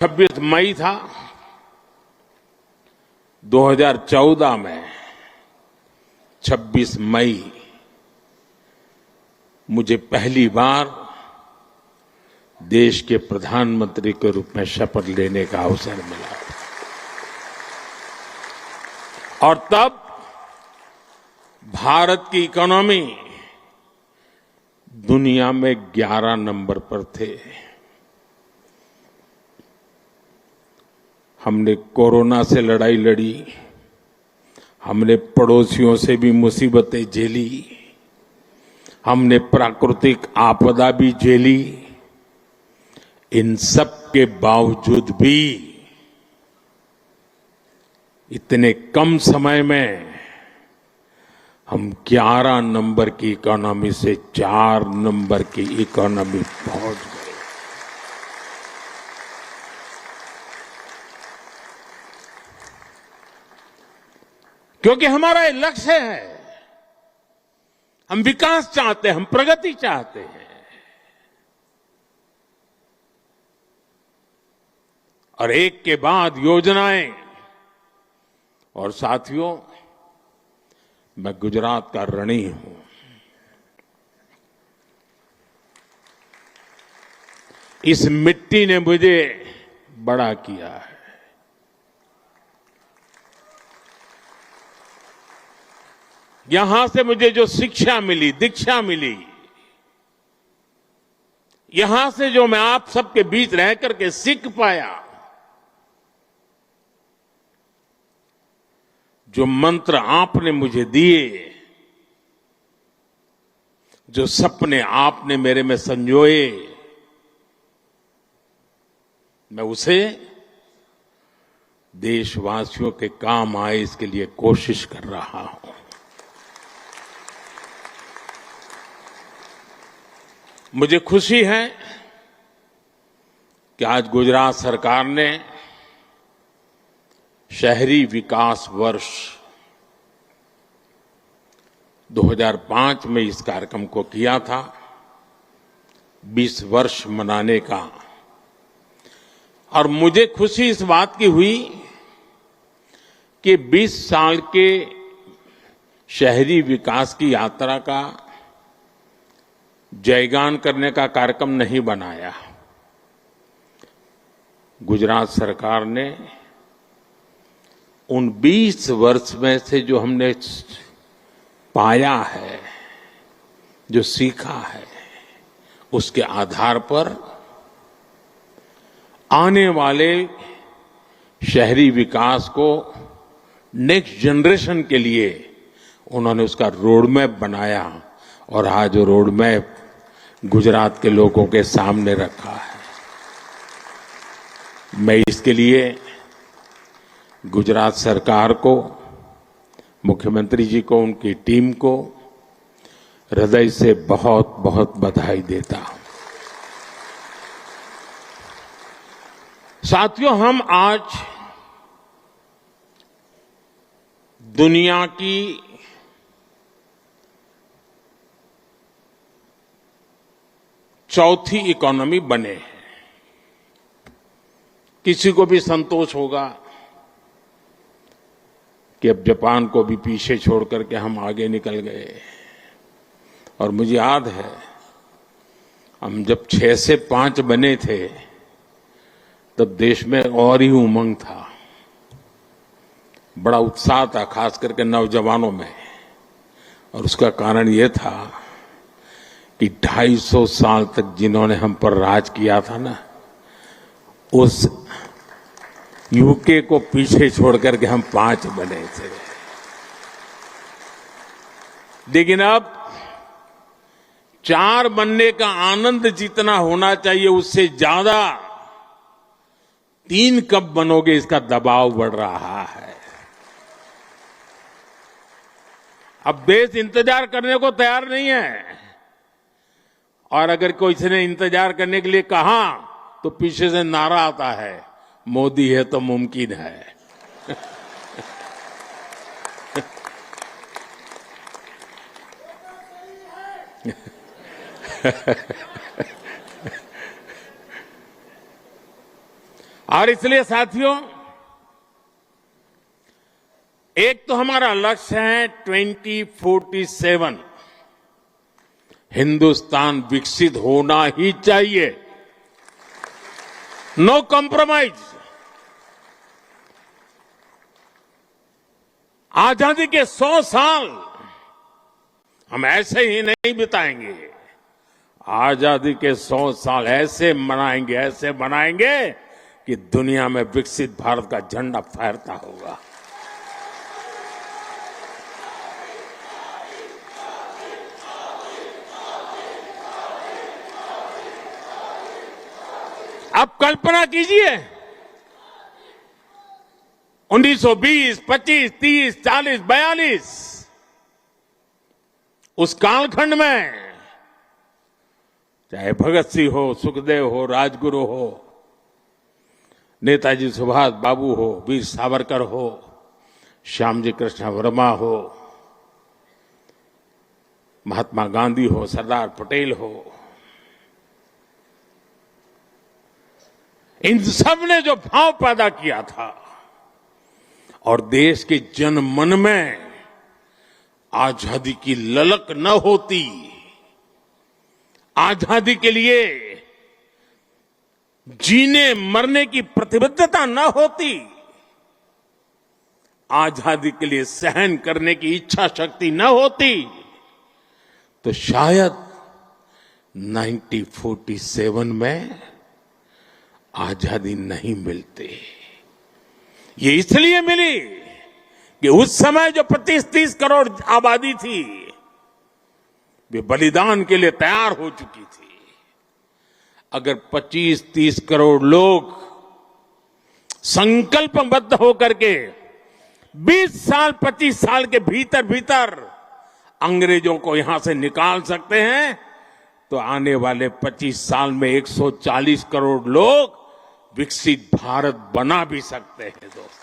26 मई था 2014 में 26 मई मुझे पहली बार देश के प्रधानमंत्री के रूप में शपथ लेने का अवसर मिला और तब भारत की इकोनॉमी दुनिया में 11 नंबर पर थे। हमने कोरोना से लड़ाई लड़ी, हमने पड़ोसियों से भी मुसीबतें झेली, हमने प्राकृतिक आपदा भी झेली। इन सब के बावजूद भी इतने कम समय में हम 11 नंबर की इकोनॉमी से 4 नंबर की इकोनॉमी पहुंच गए। क्योंकि हमारा ये लक्ष्य है, हम विकास चाहते हैं, हम प्रगति चाहते हैं। और एक के बाद योजनाएं। और साथियों, मैं गुजरात का ऋणी हूं। इस मिट्टी ने मुझे बड़ा किया है। यहां से मुझे जो शिक्षा मिली, दीक्षा मिली, यहां से जो मैं आप सबके बीच रह करके सीख पाया, जो मंत्र आपने मुझे दिए, जो सपने आपने मेरे में संजोए, मैं उसे देशवासियों के काम आए इसके लिए कोशिश कर रहा हूं। मुझे खुशी है कि आज गुजरात सरकार ने शहरी विकास वर्ष 2005 में इस कार्यक्रम को किया था, 20 वर्ष मनाने का। और मुझे खुशी इस बात की हुई कि 20 साल के शहरी विकास की यात्रा का जयगान करने का कार्यक्रम नहीं बनाया। गुजरात सरकार ने उन 20 वर्ष में से जो हमने पाया है, जो सीखा है, उसके आधार पर आने वाले शहरी विकास को नेक्स्ट जनरेशन के लिए उन्होंने उसका रोडमैप बनाया। और आज वो रोडमैप गुजरात के लोगों के सामने रखा है। मैं इसके लिए गुजरात सरकार को, मुख्यमंत्री जी को, उनकी टीम को हृदय से बहुत बहुत बधाई देता हूं। साथियों, हम आज दुनिया की चौथी इकोनॉमी बने हैं। किसी को भी संतोष होगा कि अब जापान को भी पीछे छोड़ करके हम आगे निकल गए। और मुझे याद है, हम जब 6 से 5 बने थे तब देश में और ही उमंग था, बड़ा उत्साह था, खास करके नौजवानों में। और उसका कारण यह था कि 250 साल तक जिन्होंने हम पर राज किया था ना, उस यूके को पीछे छोड़ करके हम 5 बने थे। लेकिन अब 4 बनने का आनंद जितना होना चाहिए, उससे ज्यादा 3 कब बनोगे इसका दबाव बढ़ रहा है। अब देश इंतजार करने को तैयार नहीं है। और अगर कोई ने इंतजार करने के लिए कहा तो पीछे से नारा आता है, मोदी है तो मुमकिन है। और इसलिए साथियों, एक तो हमारा लक्ष्य है 2047 हिंदुस्तान विकसित होना ही चाहिए, नो कॉम्प्रोमाइज। आजादी के 100 साल हम ऐसे ही नहीं बिताएंगे। आजादी के 100 साल ऐसे मनाएंगे कि दुनिया में विकसित भारत का झंडा फहरता होगा। अब कल्पना कीजिए 1920, 25, 30, 40, 42 उस कालखंड में चाहे भगत सिंह हो, सुखदेव हो, राजगुरु हो, नेताजी सुभाष बाबू हो, वीर सावरकर हो, श्यामजी कृष्ण वर्मा हो, महात्मा गांधी हो, सरदार पटेल हो, इन सब ने जो भाव पैदा किया था और देश के जन मन में आजादी की ललक न होती, आजादी के लिए जीने मरने की प्रतिबद्धता न होती, आजादी के लिए सहन करने की इच्छा शक्ति न होती, तो शायद 1947 में आजादी नहीं मिलती। ये इसलिए मिली कि उस समय जो 25-30 करोड़ आबादी थी, वे बलिदान के लिए तैयार हो चुकी थी। अगर 25-30 करोड़ लोग संकल्पबद्ध होकर के 20 साल 25 साल के भीतर भीतर अंग्रेजों को यहां से निकाल सकते हैं, तो आने वाले 25 साल में 140 करोड़ लोग विकसित भारत बना भी सकते हैं दोस्तों।